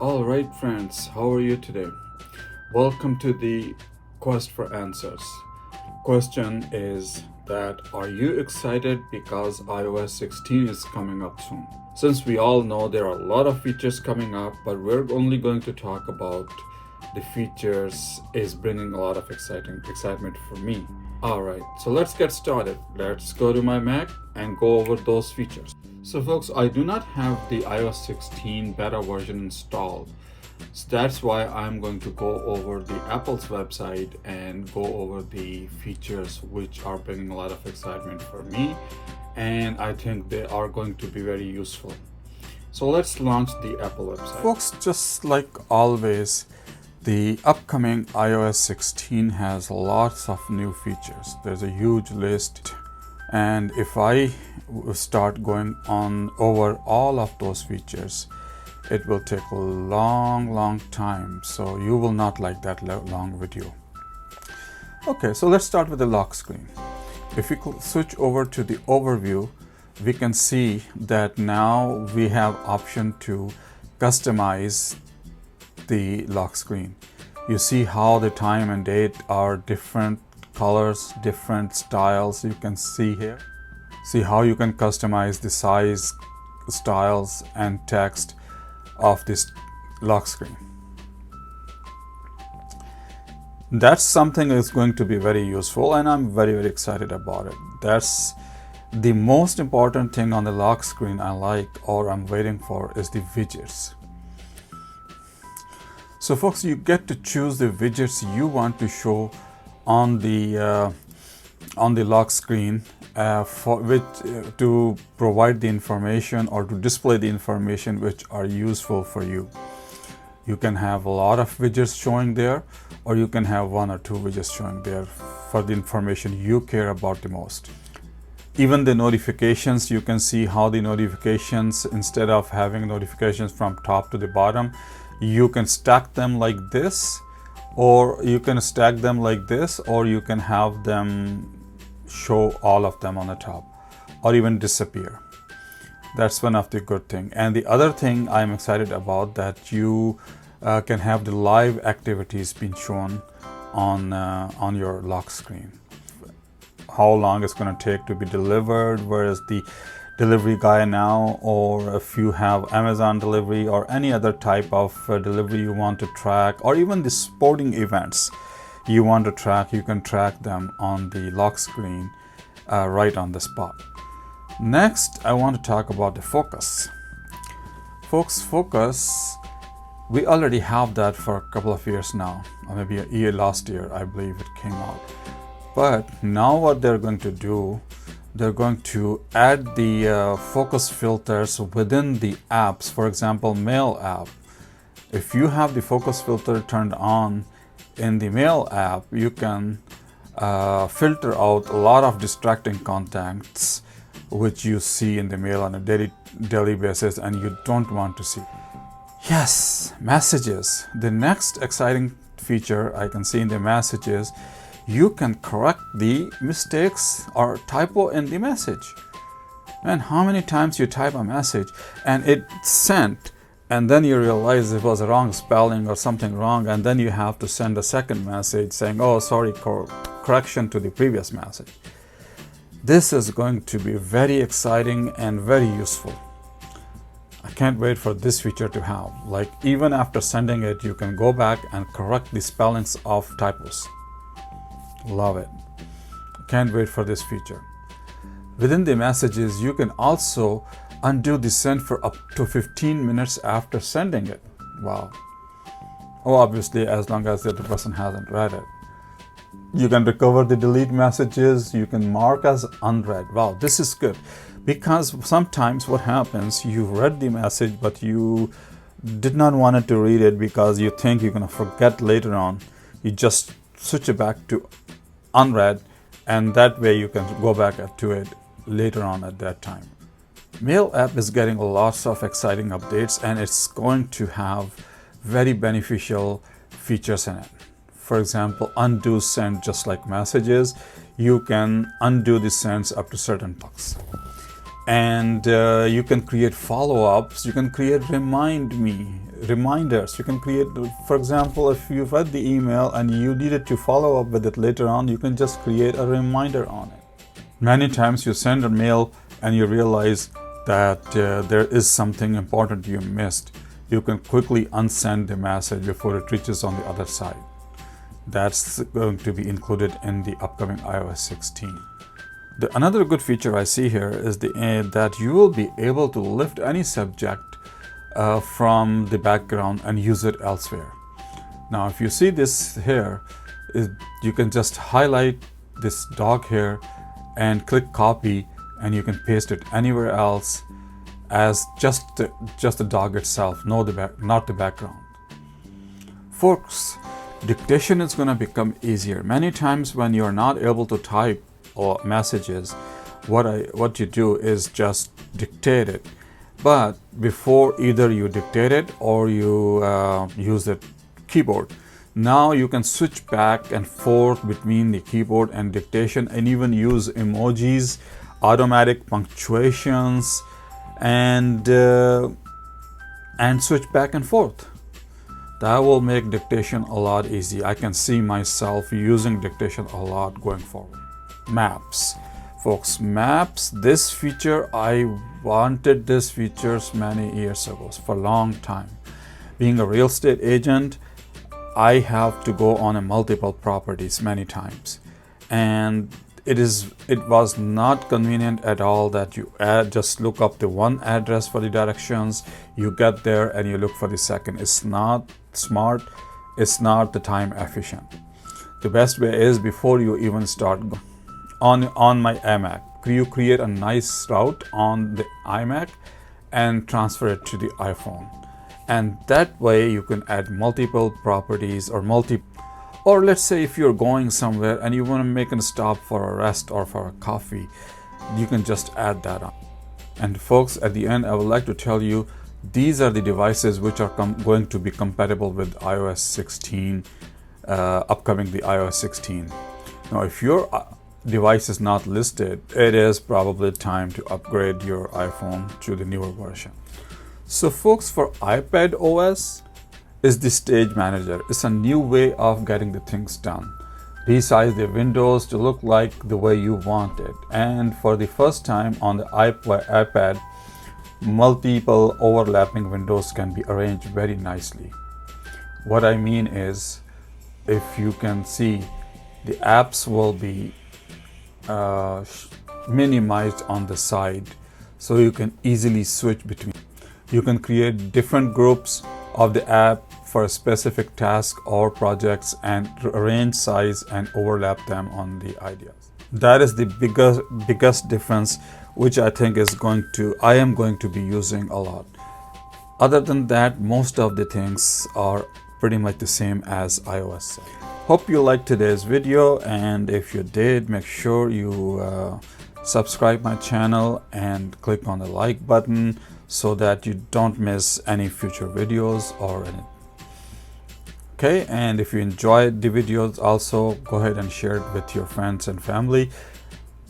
All right, friends, how are you today? Welcome to the Quest for Answers. Question is that are you excited because iOS 16 is coming up soon? Since we all know there are a lot of features coming up, but we're only going to talk about the features is bringing a lot of excitement for me. All right, so let's get started. Let's go to my Mac and go over those features. So folks, I do not have the iOS 16 beta version installed. So that's why I'm going to go over the Apple's website and go over the features which are bringing a lot of excitement for me, and I think they are going to be very useful. So let's launch the Apple website. Folks, just like always, the upcoming iOS 16 has lots of new features. There's a huge list, and if I start going on over all of those features, it will take a long time, so you will not like that long video. Okay, so let's start with the lock screen. If we switch over to the overview, we can see that now we have option to customize the lock screen. You see how the time and date are different colors, different styles. You can see here. See how you can customize the size, styles, and text of this lock screen. That's something that's going to be very useful, and I'm very excited about it. That's the most important thing on the lock screen I like, or I'm waiting for, is the widgets. So folks, you get to choose the widgets you want to show on the lock screen to provide the information or to display the information which are useful for you. You can have a lot of widgets showing there, or you can have one or two widgets showing there for the information you care about the most. Even the notifications, you can see how the notifications, instead of having notifications from top to the bottom, you can stack them like this, or you can stack them like this, or you can have them show all of them on the top, or even disappear. That's one of the good thing. And the other thing I'm excited about, that you can have the live activities being shown on your lock screen. How long it's going to take to be delivered, where is the delivery guy now, or if you have Amazon delivery or any other type of delivery you want to track, or even the sporting events you want to track, you can track them on the lock screen right on the spot. Next, I want to talk about the focus. Folks, focus, we already have that for a couple of years now, or maybe a year, last year I believe it came out. But now what they're going to do, they're going to add the focus filters within the apps. For example, Mail app. If you have the focus filter turned on in the Mail app, you can filter out a lot of distracting contacts which you see in the mail on a daily basis and you don't want to see. Yes, messages. The next exciting feature I can see in the messages, you can correct the mistakes or typo in the message. Man, how many times you type a message and it's sent, and then you realize it was a wrong spelling or something wrong, and then you have to send a second message saying, oh sorry, correction to the previous message. This is going to be very exciting and very useful. I can't wait for this feature to have. Like, even after sending it, you can go back and correct the spellings of typos. Love it. Can't wait for this feature. Within the messages, you can also undo the send for up to 15 minutes after sending it. Wow. Oh, obviously, as long as the other person hasn't read it. You can recover the delete messages. You can mark as unread. Wow, this is good. Because sometimes what happens, you read the message, but you did not want to read it because you think you're going to forget later on. You just switch it back to unread, and that way you can go back to it later on at that time. Mail app is getting lots of exciting updates, and it's going to have very beneficial features in it. For example, undo send. Just like messages, you can undo the sends up to certain blocks. And you can create follow-ups, you can create reminders, you can create, for example, if you read the email and you needed to follow up with it later on, you can just create a reminder on it. Many times you send a mail and you realize that there is something important you missed. You can quickly unsend the message before it reaches on the other side. That's going to be included in the upcoming iOS 16. Another good feature I see here is that you will be able to lift any subject from the background and use it elsewhere. Now, if you see this here, you can just highlight this dog here and click copy, and you can paste it anywhere else as just the dog itself, not the background. Folks, dictation is going to become easier. Many times when you're not able to type or messages, what you do is just dictate it. But before, either you dictate it or you use the keyboard. Now you can switch back and forth between the keyboard and dictation, and even use emojis, automatic punctuations, and switch back and forth. That will make dictation a lot easier. I can see myself using dictation a lot going forward. Maps. Folks, maps, this feature, I wanted this feature many years ago, for a long time. Being a real estate agent, I have to go on multiple properties many times, and it was not convenient at all that you just look up the one address for the directions, you get there and you look for the second. It's not smart, it's not the time efficient. The best way is, before you even start on my iMac, you create a nice route on the iMac and transfer it to the iPhone. And that way you can add multiple properties, or let's say if you're going somewhere and you want to make a stop for a rest or for a coffee, you can just add that on. And folks, at the end, I would like to tell you, these are the devices which are going to be compatible with iOS 16, upcoming the iOS 16. Now, if your device is not listed, it is probably time to upgrade your iPhone to the newer version. So folks, for iPadOs is the stage manager. It's a new way of getting the things done. Resize the windows to look like the way you want it. And for the first time on the iPad, multiple overlapping windows can be arranged very nicely. What I mean is, if you can see, the apps will be minimized on the side, so you can easily switch between. You can create different groups of the app for a specific task or projects and arrange size and overlap them on the ideas. That is the biggest difference, which I think I am going to be using a lot. Other than that, most of the things are pretty much the same as iOS. Hope you liked today's video, and if you did, make sure you subscribe my channel and click on the like button so that you don't miss any future videos or anything. Okay, and if you enjoyed the videos, also go ahead and share it with your friends and family,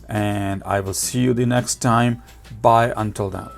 and I will see you the next time. Bye until then.